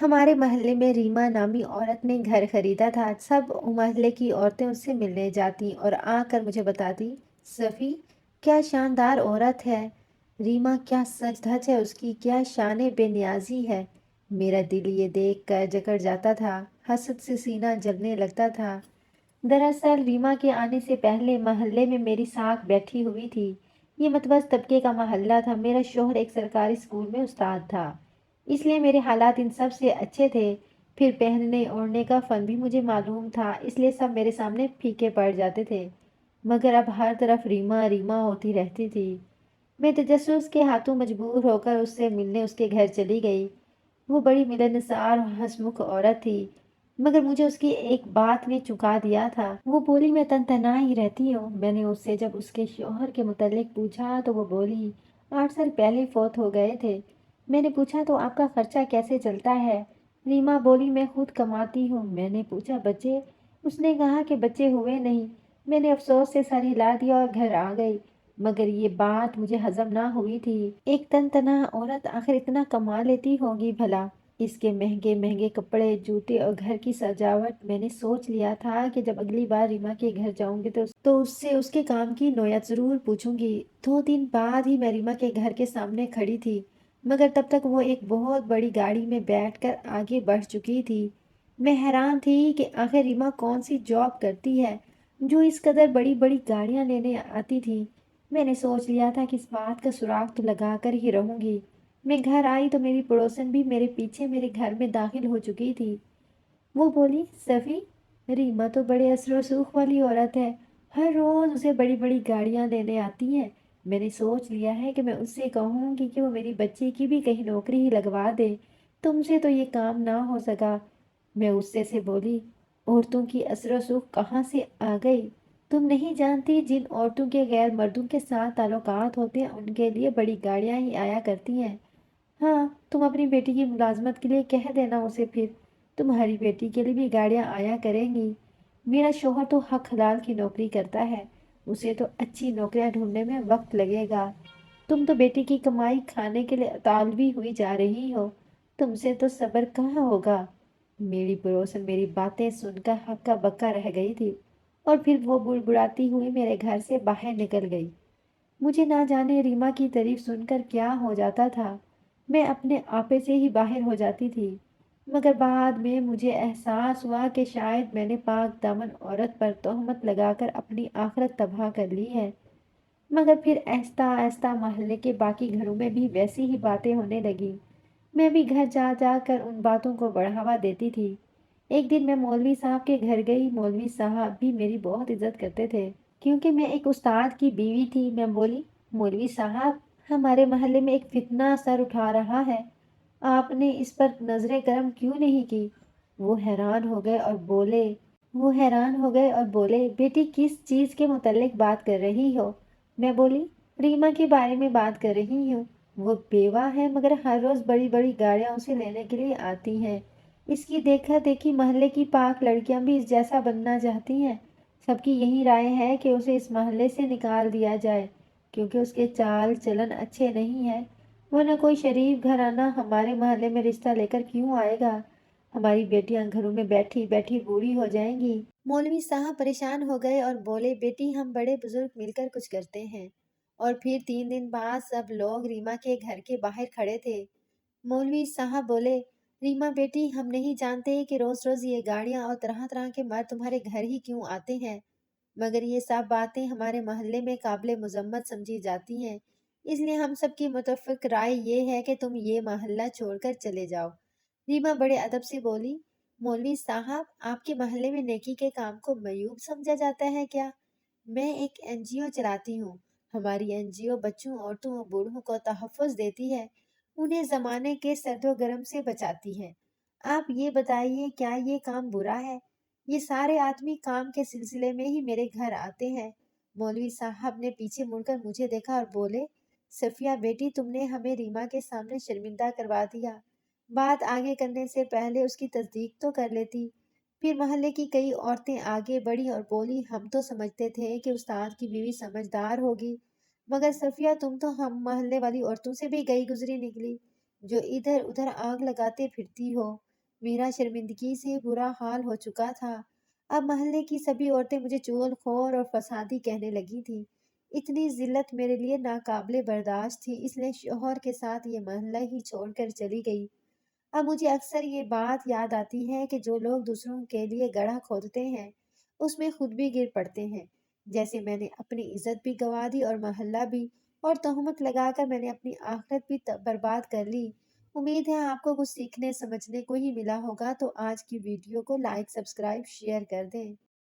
ہمارے محلے میں ریما نامی عورت نے گھر خریدا تھا۔ سب محلے کی عورتیں اس سے ملنے جاتی اور آ کر مجھے بتاتی، صفی کیا شاندار عورت ہے، ریما کیا سچ دھج ہے، اس کی کیا شان بے نیازی ہے۔ میرا دل یہ دیکھ کر جکڑ جاتا تھا، حسد سے سینہ جلنے لگتا تھا۔ دراصل ریما کے آنے سے پہلے محلے میں میری ساکھ بیٹھی ہوئی تھی۔ یہ متوسط طبقے کا محلہ تھا۔ میرا شوہر ایک سرکاری اسکول میں استاد تھا، اس لیے میرے حالات ان سب سے اچھے تھے۔ پھر پہننے اوڑھنے کا فن بھی مجھے معلوم تھا، اس لیے سب میرے سامنے پھیکے پڑ جاتے تھے۔ مگر اب ہر طرف ریما ریما ہوتی رہتی تھی۔ میں تجسس کے ہاتھوں مجبور ہو کر اس سے ملنے اس کے گھر چلی گئی۔ وہ بڑی ملنسار اور ہنسمکھ عورت تھی، مگر مجھے اس کی ایک بات نے چکا دیا تھا۔ وہ بولی، میں تن تنہا ہی رہتی ہوں۔ میں نے اس سے جب اس کے شوہر کے متعلق پوچھا تو وہ بولی، 8 سال پہلے فوت ہو گئے تھے۔ میں نے پوچھا، تو آپ کا خرچہ کیسے چلتا ہے؟ ریما بولی، میں خود کماتی ہوں۔ میں نے پوچھا، بچے؟ اس نے کہا کہ بچے ہوئے نہیں۔ میں نے افسوس سے سر ہلا دیا اور گھر آ گئی، مگر یہ بات مجھے ہضم نہ ہوئی تھی۔ ایک تن تنہا عورت آخر اتنا کما لیتی ہوگی بھلا؟ اس کے مہنگے مہنگے کپڑے، جوتے اور گھر کی سجاوٹ۔ میں نے سوچ لیا تھا کہ جب اگلی بار ریما کے گھر جاؤں گی تو اس سے اس کے کام کی نوعیت ضرور پوچھوں گی۔ 2 دن بعد ہی میں ریما کے گھر کے سامنے کھڑی تھی، مگر تب تک وہ ایک بہت بڑی گاڑی میں بیٹھ کر آگے بڑھ چکی تھی۔ میں حیران تھی کہ آخر ریما کون سی جاب کرتی ہے جو اس قدر بڑی بڑی گاڑیاں لینے آتی تھی۔ میں نے سوچ لیا تھا کہ اس بات کا سراغ تو لگا کر ہی رہوں گی۔ میں گھر آئی تو میری پڑوسن بھی میرے پیچھے میرے گھر میں داخل ہو چکی تھی۔ وہ بولی، صفی، ریما تو بڑے اثر و سوخ والی عورت ہے، ہر روز اسے بڑی بڑی گاڑیاں دینے آتی ہیں۔ میں نے سوچ لیا ہے کہ میں اس سے کہوں گی کہ وہ میری بچی کی بھی کہیں نوکری ہی لگوا دے، تم سے تو یہ کام نہ ہو سکا۔ میں غصے سے بولی، عورتوں کی اثر و سوخ کہاں سے آ گئی؟ تم نہیں جانتی جن عورتوں کے غیر مردوں کے ساتھ تعلقات ہوتے ہیں ان کے لیے بڑی گاڑیاں ہی آیا کرتی ہیں۔ ہاں، تم اپنی بیٹی کی ملازمت کے لیے کہہ دینا اسے، پھر تمہاری بیٹی کے لیے بھی گاڑیاں آیا کریں گی۔ میرا شوہر تو حق حلال کی نوکری کرتا ہے، اسے تو اچھی نوکریاں ڈھونڈنے میں وقت لگے گا۔ تم تو بیٹی کی کمائی کھانے کے لیے اطالوی ہوئی جا رہی ہو، تم سے تو صبر کہاں ہوگا۔ میری پڑوسن میری باتیں سن کر ہکا بکا رہ گئی تھی، اور پھر وہ بڑبڑاتی ہوئی میرے گھر سے باہر نکل گئی۔ مجھے نہ جانے ریما کی تعریف سن کر کیا ہو جاتا تھا، میں اپنے آپے سے ہی باہر ہو جاتی تھی۔ مگر بعد میں مجھے احساس ہوا کہ شاید میں نے پاک دامن عورت پر تہمت لگا کر اپنی آخرت تباہ کر لی ہے۔ مگر پھر آہستہ آہستہ محلے کے باقی گھروں میں بھی ویسی ہی باتیں ہونے لگی۔ میں بھی گھر جا جا کر ان باتوں کو بڑھاوا دیتی تھی۔ ایک دن میں مولوی صاحب کے گھر گئی۔ مولوی صاحب بھی میری بہت عزت کرتے تھے، کیونکہ میں ایک استاد کی بیوی تھی۔ میں بولی، مولوی صاحب، ہمارے محلے میں ایک فتنہ سر اٹھا رہا ہے، آپ نے اس پر نظر کرم کیوں نہیں کی؟ وہ حیران ہو گئے اور بولے، بیٹی کس چیز کے متعلق بات کر رہی ہو؟ میں بولی، ریما کے بارے میں بات کر رہی ہوں۔ وہ بیوہ ہے، مگر ہر روز بڑی بڑی گاڑیاں اسے لینے کے لیے آتی ہیں۔ اس کی دیکھا دیکھی محلے کی پاک لڑکیاں بھی اس جیسا بننا چاہتی ہیں۔ سب کی یہی رائے ہے کہ اسے اس محلے سے نکال دیا جائے، کیونکہ اس کے چال چلن اچھے نہیں ہیں، ورنہ کوئی شریف گھرانہ ہمارے محلے میں رشتہ لے کر کیوں آئے گا؟ ہماری بیٹیاں گھروں میں بیٹھی بیٹھی بوڑھی ہو جائیں گی۔ مولوی صاحب پریشان ہو گئے اور بولے، بیٹی ہم بڑے بزرگ مل کر کچھ کرتے ہیں۔ اور پھر 3 دن بعد سب لوگ ریما کے گھر کے باہر کھڑے تھے۔ مولوی صاحب بولے، ریما بیٹی، ہم نہیں جانتے کہ روز روز یہ گاڑیاں اور طرح طرح کے مرد تمہارے گھر ہی کیوں آتے ہیں، مگر یہ سب باتیں ہمارے محلے میں قابل مذمت سمجھی جاتی ہیں، اس لیے ہم سب کی متفق رائے یہ ہے کہ تم یہ محلہ چھوڑ کر چلے جاؤ۔ ریما بڑے ادب سے بولی، مولوی صاحب، آپ کے محلے میں نیکی کے کام کو معیوب سمجھا جاتا ہے کیا؟ میں ایک NGO چلاتی ہوں۔ ہماری NGO بچوں، عورتوں اور بوڑھوں کو تحفظ دیتی ہے، انہیں زمانے کے سرد و گرم سے بچاتی ہے۔ آپ یہ بتائیے، کیا یہ کام برا ہے؟ یہ سارے آدمی کام کے سلسلے میں ہی میرے گھر آتے ہیں۔ مولوی صاحب نے پیچھے مڑ کر مجھے دیکھا اور بولے، صفیہ بیٹی، تم نے ہمیں ریما کے سامنے شرمندہ کروا دیا، بات آگے کرنے سے پہلے اس کی تصدیق تو کر لیتی۔ پھر محلے کی کئی عورتیں آگے بڑھی اور بولی، ہم تو سمجھتے تھے کہ استاد کی بیوی سمجھدار ہوگی، مگر صفیہ تم تو ہم محلے والی عورتوں سے بھی گئی گزری نکلی، جو ادھر ادھر آگ لگاتے پھرتی ہو۔ میرا شرمندگی سے برا حال ہو چکا تھا۔ اب محلے کی سبھی عورتیں مجھے چغل خور اور فسادی کہنے لگی تھیں۔ اتنی ذلت میرے لیے ناقابل برداشت تھی، اس لیے شوہر کے ساتھ یہ محلہ ہی چھوڑ کر چلی گئی۔ اب مجھے اکثر یہ بات یاد آتی ہے کہ جو لوگ دوسروں کے لیے گڑھا کھودتے ہیں اس میں خود بھی گر پڑتے ہیں۔ جیسے میں نے اپنی عزت بھی گنوا دی اور محلہ بھی، اور تہمت لگا کر میں نے اپنی آخرت بھی برباد کر لی۔ امید ہے آپ کو کچھ سیکھنے سمجھنے کو ہی ملا ہوگا، تو آج کی ویڈیو کو لائک، سبسکرائب، شیئر کر دیں۔